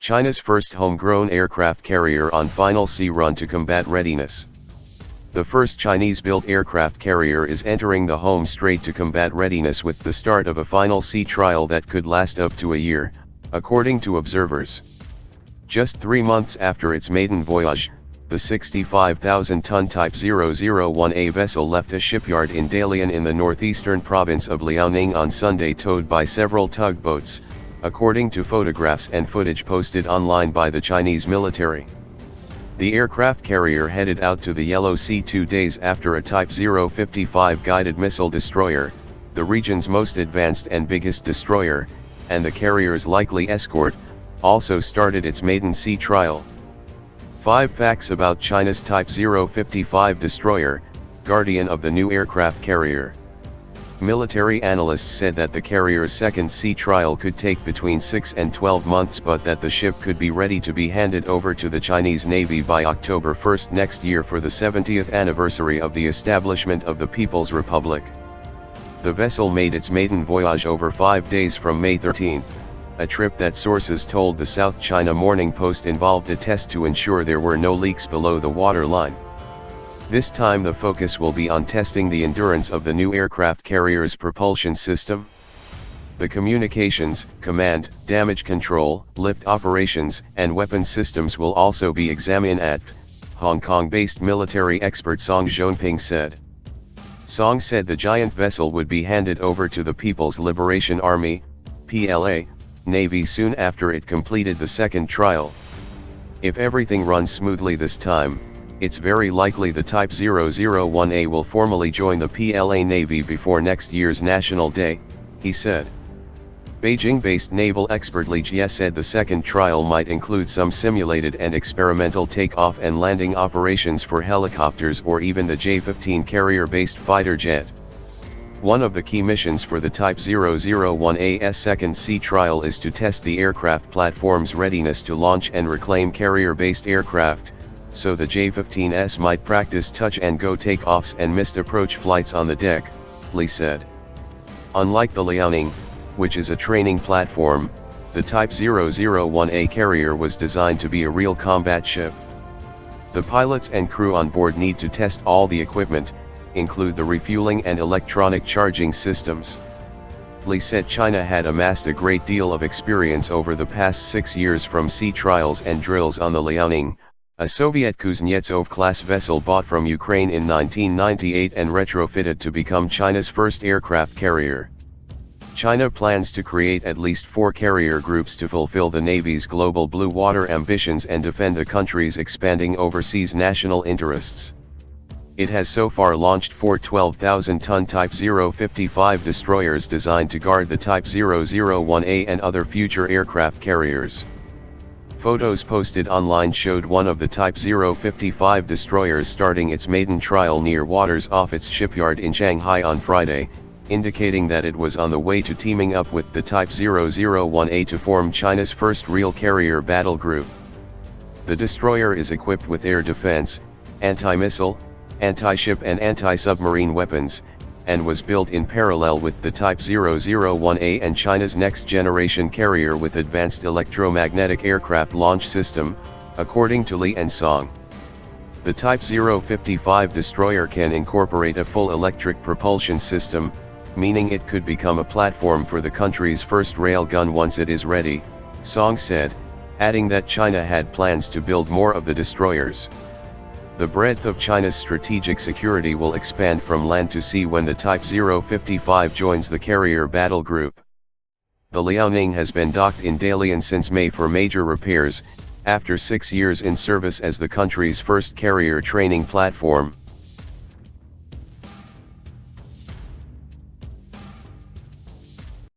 China's first homegrown aircraft carrier on final sea run to combat readiness. The first Chinese-built aircraft carrier is entering the home straight to combat readiness with the start of a final sea trial that could last up to a year, according to observers. Just 3 months after its maiden voyage, the 65,000-ton Type 001A vessel left a shipyard in Dalian in the northeastern province of Liaoning on Sunday, towed by several tugboats, according to photographs and footage posted online by the Chinese military. The aircraft carrier headed out to the Yellow Sea 2 days after a Type 055 guided missile destroyer, the region's most advanced and biggest destroyer, and the carrier's likely escort, also started its maiden sea trial. 5 facts about China's Type 055 destroyer, guardian of the new aircraft carrier. Military analysts said that the carrier's second sea trial could take between 6 and 12 months, but that the ship could be ready to be handed over to the Chinese Navy by October 1 next year for the 70th anniversary of the establishment of the People's Republic. The vessel made its maiden voyage over 5 days from May 13. A trip that sources told the South China Morning Post involved a test to ensure there were no leaks below the waterline. This time the focus will be on testing the endurance of the new aircraft carrier's propulsion system. The communications, command, damage control, lift operations, and weapon systems will also be examined at Hong Kong-based military expert Song Zhongping said. Song said the giant vessel would be handed over to the People's Liberation Army, PLA, Navy soon after it completed the second trial. If everything runs smoothly this time, it's very likely the Type 001A will formally join the PLA Navy before next year's National Day, he said. Beijing-based naval expert Li Jie said the second trial might include some simulated and experimental takeoff and landing operations for helicopters or even the J-15 carrier-based fighter jet. One of the key missions for the Type 001A's second sea trial is to test the aircraft platform's readiness to launch and reclaim carrier-based aircraft, so the J-15S might practice touch-and-go takeoffs and missed approach flights on the deck, Li said. Unlike the Liaoning, which is a training platform, the Type 001A carrier was designed to be a real combat ship. The pilots and crew on board need to test all the equipment, include the refueling and electronic charging systems. Li said China had amassed a great deal of experience over the past 6 years from sea trials and drills on the Liaoning, a Soviet Kuznetsov-class vessel bought from Ukraine in 1998 and retrofitted to become China's first aircraft carrier. China plans to create at least 4 carrier groups to fulfill the Navy's global blue water ambitions and defend the country's expanding overseas national interests. It has so far launched 4 12,000-ton Type 055 destroyers designed to guard the Type 001A and other future aircraft carriers. Photos posted online showed one of the Type 055 destroyers starting its maiden trial near waters off its shipyard in Shanghai on Friday, indicating that it was on the way to teaming up with the Type 001A to form China's first real carrier battle group. The destroyer is equipped with air defense, anti-missile, anti-ship and anti-submarine weapons, and was built in parallel with the Type 001A and China's next-generation carrier with advanced electromagnetic aircraft launch system, according to Li and Song. The Type 055 destroyer can incorporate a full electric propulsion system, meaning it could become a platform for the country's first railgun once it is ready, Song said, adding that China had plans to build more of the destroyers. The breadth of China's strategic security will expand from land to sea when the Type 055 joins the carrier battle group. The Liaoning has been docked in Dalian since May for major repairs, after 6 years in service as the country's first carrier training platform.